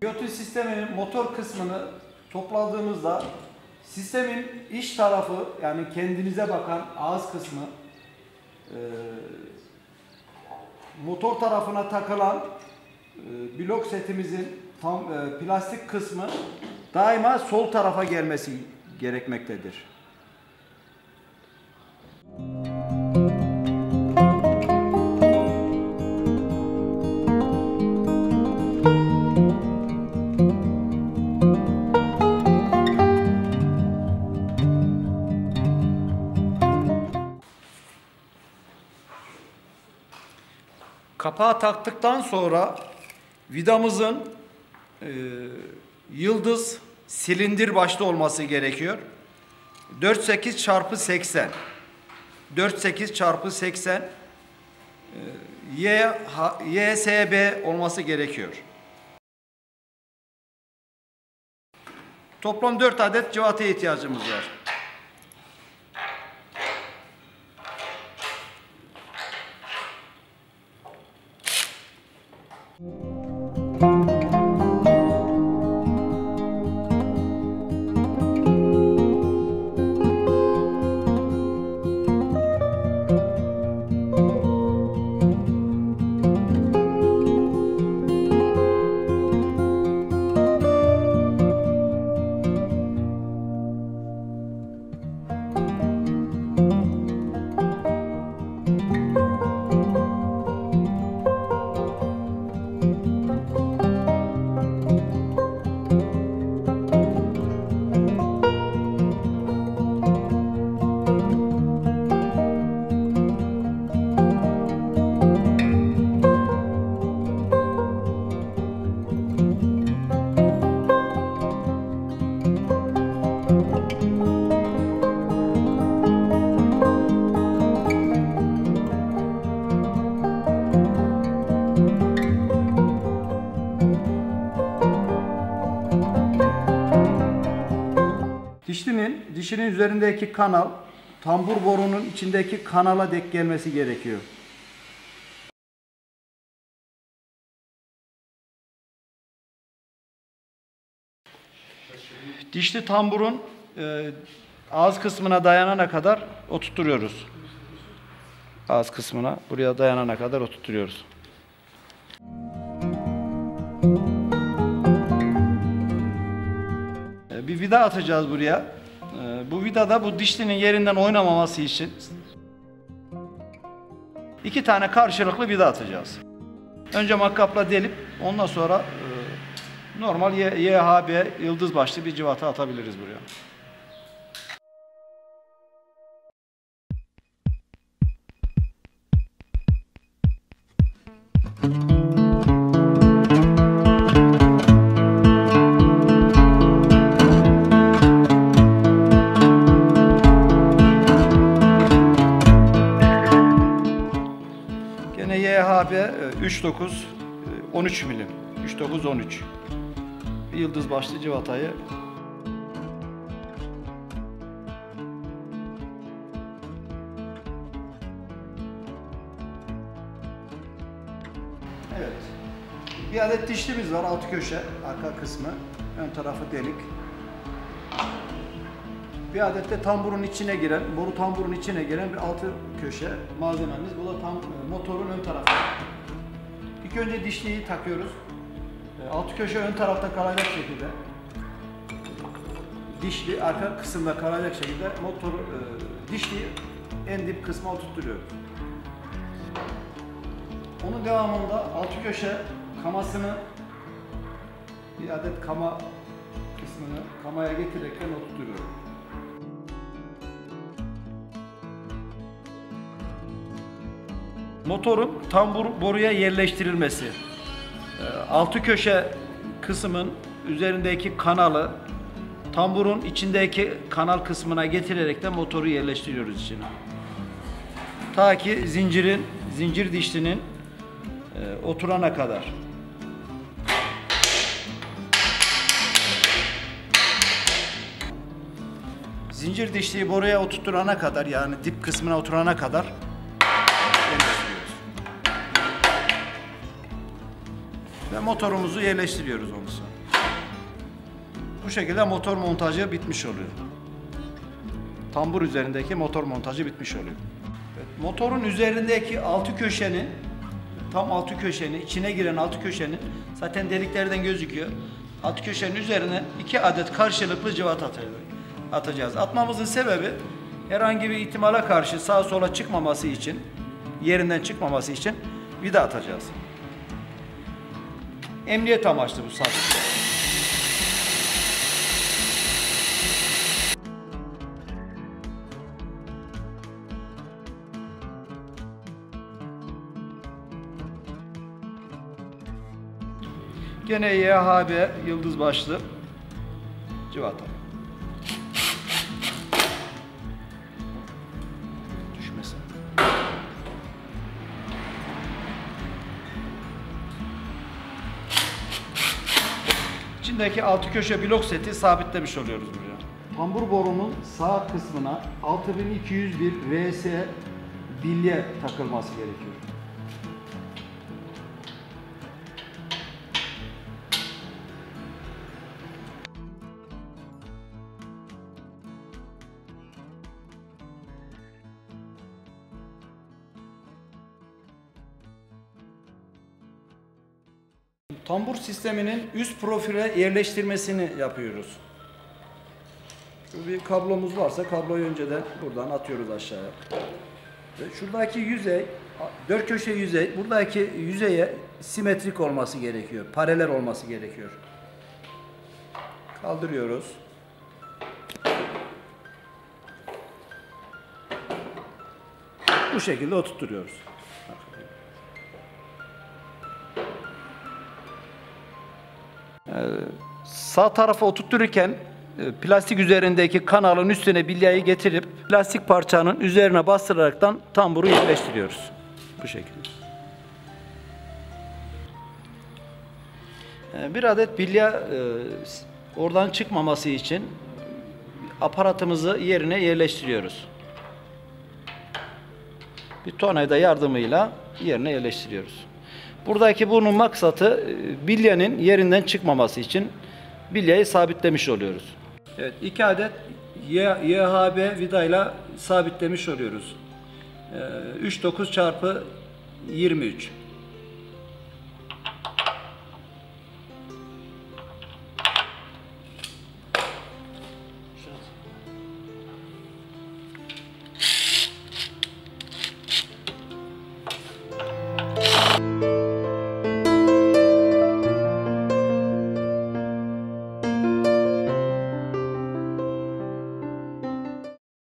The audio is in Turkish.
Biyotül sisteminin motor kısmını topladığımızda sistemin iç tarafı, yani kendinize bakan ağız kısmı, motor tarafına takılan blok setimizin plastik kısmı daima sol tarafa gelmesi gerekmektedir. Kapağı taktıktan sonra vidamızın yıldız silindir başlı olması gerekiyor. 48 çarpı 80. 48 çarpı 80 YSB olması gerekiyor. Toplam 4 adet civataya ihtiyacımız var. Dişinin üzerindeki kanal, tambur borunun içindeki kanala denk gelmesi gerekiyor. Dişli tamburun ağız kısmına dayanana kadar oturtuyoruz. Ağız kısmına, buraya dayanana kadar oturtuyoruz. Bir vida atacağız buraya. Bu vidada bu dişlinin yerinden oynamaması için 2 tane karşılıklı vida atacağız. Önce matkapla delip ondan sonra normal YHB yıldız başlı bir civata atabiliriz buraya. YHB 39 13 milim. 39 13. Bir yıldız başlı civatayı evet. Bir adet dişlimiz var, altı köşe, arka kısmı, ön tarafı delik. Bir adet de tamburun içine giren, boru tamburun içine giren bir altı köşe malzememiz. Bu da motorun ön tarafı. İlk önce dişliyi takıyoruz. Altı köşe ön tarafta kalacak şekilde, dişli arka kısımda kalacak şekilde motoru, dişliyi en dip kısma oturtuyoruz. Onun devamında altı köşe kamasını, bir adet kama kısmını kamaya getirirken oturtuyoruz. Motorun tambur boruya yerleştirilmesi. Altı köşe kısmın üzerindeki kanalı tamburun içindeki kanal kısmına getirerek de motoru yerleştiriyoruz içine. Ta ki zincir dişlinin oturana kadar. Zincir dişliği boruya oturtturana kadar, yani dip kısmına oturana kadar yerleştiriyoruz. Ve motorumuzu yerleştiriyoruz ondan sonra. Bu şekilde motor montajı bitmiş oluyor. Tambur üzerindeki motor montajı bitmiş oluyor. Evet, motorun üzerindeki altı köşenin, tam altı köşenin, içine giren altı köşenin, zaten deliklerden gözüküyor. Altı köşenin üzerine 2 adet karşılıklı cıvata atacağız. Atmamızın sebebi herhangi bir ihtimale karşı sağa sola çıkmaması için, yerinden çıkmaması için vida atacağız. Emniyet amaçlı bu sadece. Gene YHB yıldız başlı cıvata. Düşmesin. İçindeki altı köşe blok seti sabitlemiş oluyoruz buraya. Tambur borunun sağ kısmına 6201 VS bilye takılması gerekiyor. Tambur sisteminin üst profile yerleştirmesini yapıyoruz. Bir kablomuz varsa kabloyu önceden buradan atıyoruz aşağıya. Ve şuradaki yüzey, dört köşe yüzey, buradaki yüzeye simetrik olması gerekiyor. Paralel olması gerekiyor. Kaldırıyoruz. Bu şekilde oturtuyoruz. Sağ tarafa oturturken plastik üzerindeki kanalın üstüne bilyayı getirip plastik parçanın üzerine bastıraraktan tamburu yerleştiriyoruz. Bu şekilde. Bir adet bilya oradan çıkmaması için aparatımızı yerine yerleştiriyoruz. Bir tornavida yardımıyla yerine yerleştiriyoruz. Buradaki bunun maksatı bilyenin yerinden çıkmaması için bilyayı sabitlemiş oluyoruz. Evet, 2 adet YHB vidayla sabitlemiş oluyoruz. 39 çarpı 23.